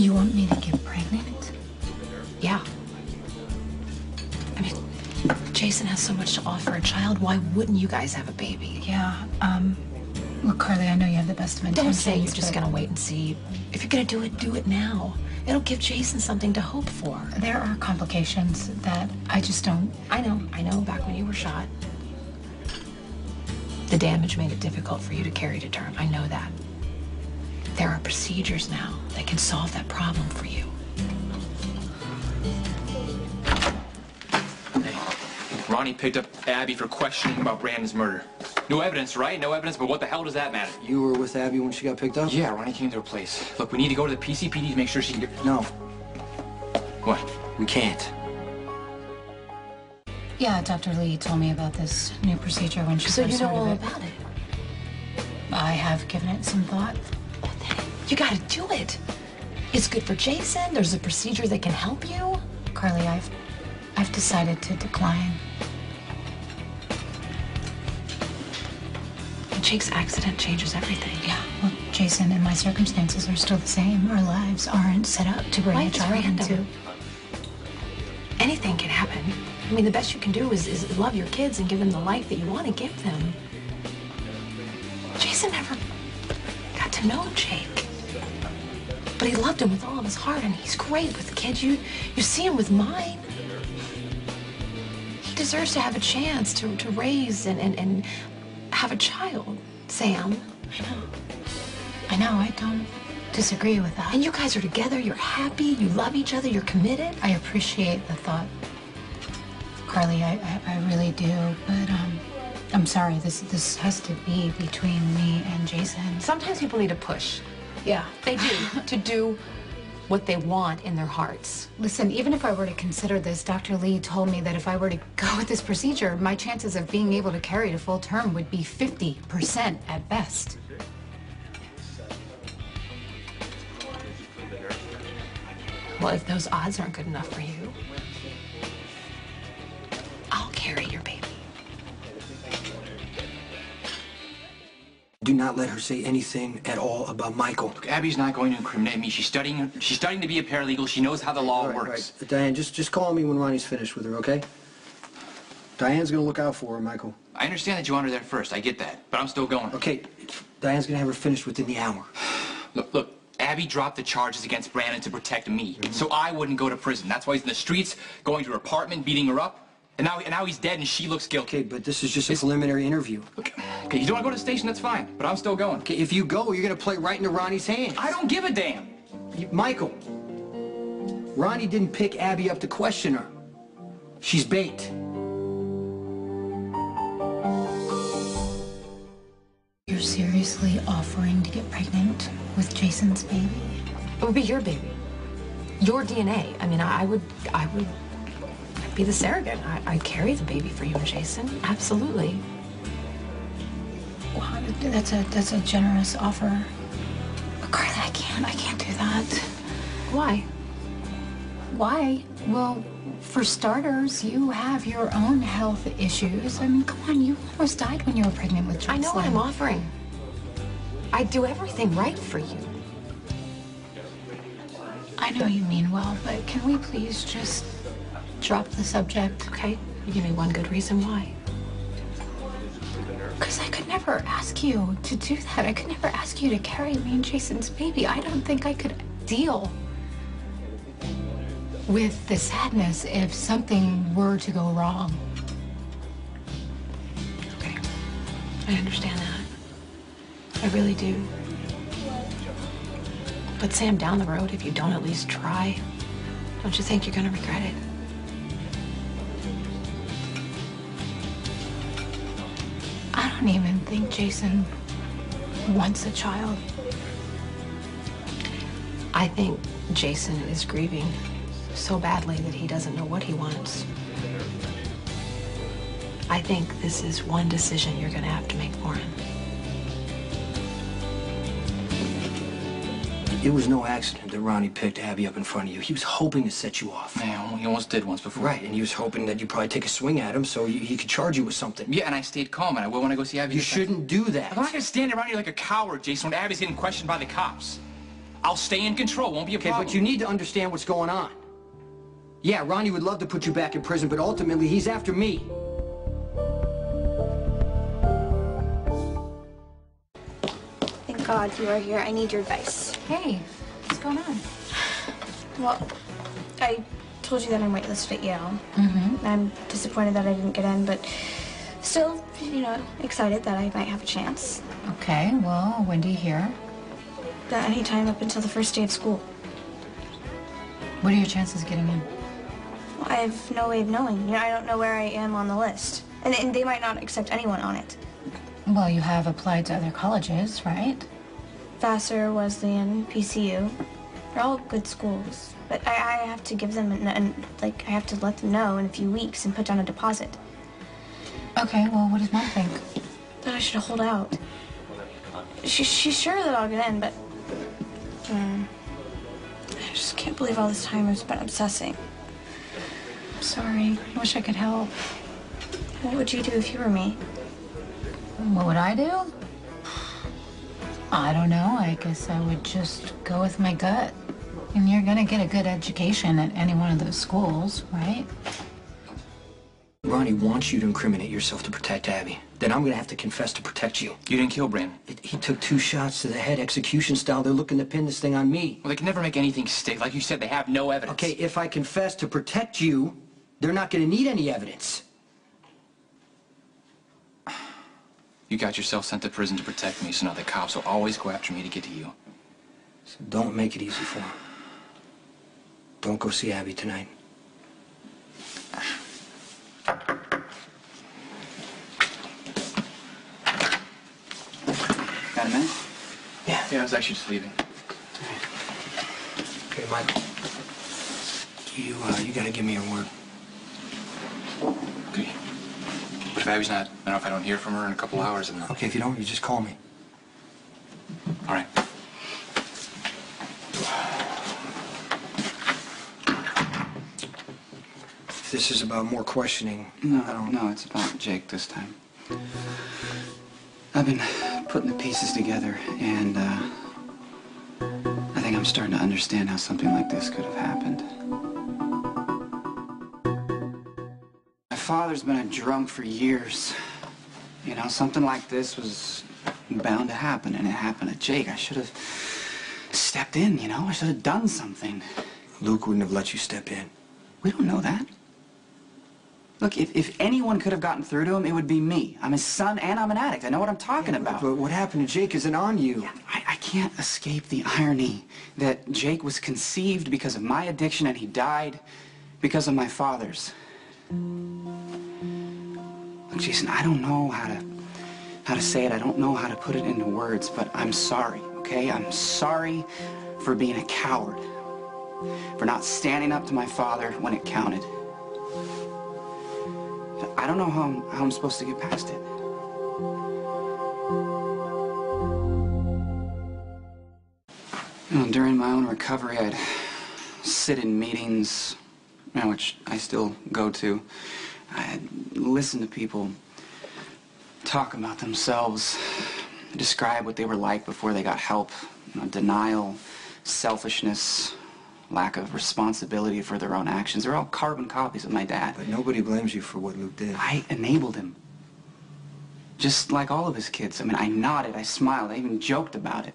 You want me to get pregnant? Yeah. I mean, Jason has so much to offer a child. Why wouldn't you guys have a baby? Yeah, look, Carly, I know you have the best of intentions. Don't say you're just gonna wait and see. If you're gonna do it now. It'll give Jason something to hope for. There are complications that I just don't... I know, back when you were shot. The damage made it difficult for you to carry to term. I know that. There are procedures now that can solve that problem for you. Hey, Ronnie picked up Abby for questioning about Brandon's murder. No evidence, right? No evidence, but what the hell does that matter? You were with Abby when she got picked up? Yeah, Ronnie came to her place. Look, we need to go to the PCPD to make sure she can get... No. What? We can't. Yeah, Dr. Lee told me about this new procedure when she So first you know heard all of it. about it? I have given it some thought. Well, then you gotta do it. It's good for Jason. There's a procedure that can help you. Carly, I've decided to decline. Jake's accident changes everything. Yeah, well, Jason and my circumstances are still the same. Our lives aren't set up to bring a child into. Anything can happen. I mean, the best you can do is love your kids and give them the life that you want to give them. Jason never got to know Jake. But he loved him with all of his heart, and he's great with the kids. You see him with mine. He deserves to have a chance to raise and have a child, Sam. I know, I don't disagree with that. And you guys are together, you're happy, you love each other, you're committed. I appreciate the thought, Carly, I really do, but I'm sorry, this has to be between me and Jason. Sometimes people need a push. Yeah, they do, to do what they want in their hearts. Listen, even if I were to consider this, Dr. Lee told me that if I were to go with this procedure, my chances of being able to carry to full term would be 50% at best. Well, if those odds aren't good enough for you, I'll carry your baby. Do not let her say anything at all about Michael. Look, Abby's not going to incriminate me. She's studying to be a paralegal. She knows how the law works. Right. Diane, just call me when Ronnie's finished with her, okay? Diane's gonna look out for her, Michael. I understand that you want her there first. I get that. But I'm still going. Okay, Diane's gonna have her finished within the hour. Look, Abby dropped the charges against Brandon to protect me, so I wouldn't go to prison. That's why he's in the streets, going to her apartment, beating her up. And now he's dead and she looks guilty. Okay, but this is just a preliminary interview. Okay, you don't want to go to the station, that's fine. But I'm still going. Okay, if you go, you're gonna play right into Ronnie's hands. I don't give a damn. Michael, Ronnie didn't pick Abby up to question her. She's bait. You're seriously offering to get pregnant with Jason's baby? It would be your baby. Your DNA. I mean, I'd be the surrogate. I'd carry the baby for you and Jason. Absolutely. Wow, that's a generous offer. But Carly, I can't do that. Why? Why? Well, for starters, you have your own health issues. I mean, come on, you almost died when you were pregnant with Jocelyn. I know what I'm offering. I'd do everything right for you. I know you mean well, but can we please just drop the subject? Okay, you give me one good reason why. Because I could never ask you to do that. I could never ask you to carry me and Jason's baby. I don't think I could deal with the sadness if something were to go wrong. Okay, I understand that. I really do. But Sam, down the road, if you don't at least try, don't you think you're gonna regret it? I don't even think Jason wants a child. I think Jason is grieving so badly that he doesn't know what he wants. I think this is one decision you're gonna have to make for him. It was no accident that Ronnie picked Abby up in front of you. He was hoping to set you off. Man, he almost did once before. Right, and he was hoping that you'd probably take a swing at him so he could charge you with something. Yeah, and I stayed calm, and I will when I go see Abby. You shouldn't do that. I'm not gonna stand around here like a coward, Jason, when Abby's getting questioned by the cops. I'll stay in control. Won't be a problem. Okay, but you need to understand what's going on. Yeah, Ronnie would love to put you back in prison, but ultimately he's after me. Thank God you are here. I need your advice. Hey, what's going on? Well, I told you that I'm waitlisted at Yale. Mm-hmm. I'm disappointed that I didn't get in, but still, you know, excited that I might have a chance. Okay, well, when do you hear? Any time up until the first day of school. What are your chances of getting in? Well, I have no way of knowing. You know, I don't know where I am on the list. And they might not accept anyone on it. Well, you have applied to other colleges, right? Vassar, Wesleyan, PCU. They're all good schools. But I have to give them, I have to let them know in a few weeks and put down a deposit. Okay, well, what does Mom think? That I should hold out. She's sure that I'll get in, but I just can't believe all this time I've spent obsessing. I'm sorry. I wish I could help. What would you do if you were me? What would I do? I don't know. I guess I would just go with my gut. And you're gonna get a good education at any one of those schools, right? Ronnie wants you to incriminate yourself to protect Abby. Then I'm gonna have to confess to protect you. You didn't kill Brandon. He took 2 shots to the head, execution style. They're looking to pin this thing on me. Well, they can never make anything stick. Like you said, they have no evidence. Okay, if I confess to protect you, they're not gonna need any evidence. You got yourself sent to prison to protect me, so now the cops will always go after me to get to you. So don't make it easy for him. Don't go see Abby tonight. Got a minute? Yeah, I was actually just leaving. Okay, Michael. You gotta give me your word. Okay. But if Abby's not, I don't know if I don't hear from her in a couple hours, and Okay, if you don't, you just call me. all right. If this is about more questioning, No, it's about Jake this time. I've been putting the pieces together, and I think I'm starting to understand how something like this could have happened. My father's been a drunk for years. You know, something like this was bound to happen, and it happened to Jake. I should have stepped in, you know? I should have done something. Luke wouldn't have let you step in. We don't know that. Look, if anyone could have gotten through to him, it would be me. I'm his son, and I'm an addict. I know what I'm talking about. But what happened to Jake isn't on you. I can't escape the irony that Jake was conceived because of my addiction and he died because of my father's. Look, Jason, I don't know how to say it. I don't know how to put it into words, but I'm sorry, okay? I'm sorry for being a coward, for not standing up to my father when it counted. I don't know how I'm supposed to get past it. You know, during my own recovery, I'd sit in meetings, you know, which I still go to. I'd listen to people talk about themselves, describe what they were like before they got help. You know, denial, selfishness, lack of responsibility for their own actions. They're all carbon copies of my dad. But nobody blames you for what Luke did. I enabled him. Just like all of his kids. I mean, I nodded, I smiled, I even joked about it.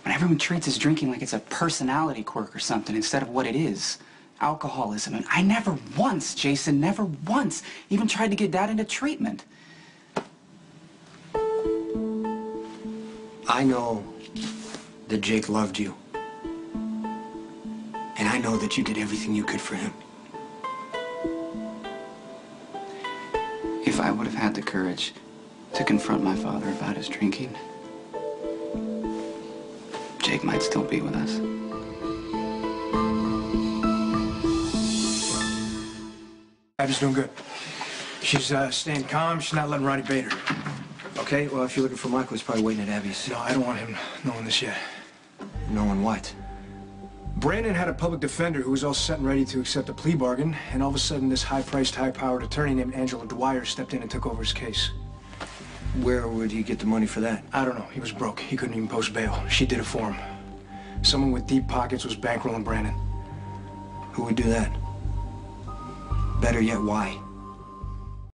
When everyone treats his drinking like it's a personality quirk or something instead of what it is, alcoholism. And I never once, Jason, never once even tried to get Dad into treatment. I know that Jake loved you. And I know that you did everything you could for him. If I would have had the courage to confront my father about his drinking, Jake might still be with us. Abby's doing good. She's staying calm. She's not letting Ronnie bait her. Okay, well, if you're looking for Michael, he's probably waiting at Abby's. No, I don't want him knowing this yet. Knowing what? Brandon had a public defender who was all set and ready to accept a plea bargain, and all of a sudden this high-priced, high-powered attorney named Angela Dwyer stepped in and took over his case. Where would he get the money for that? I don't know. He was broke. He couldn't even post bail. She did it for him. Someone with deep pockets was bankrolling Brandon. Who would do that? Better yet, why?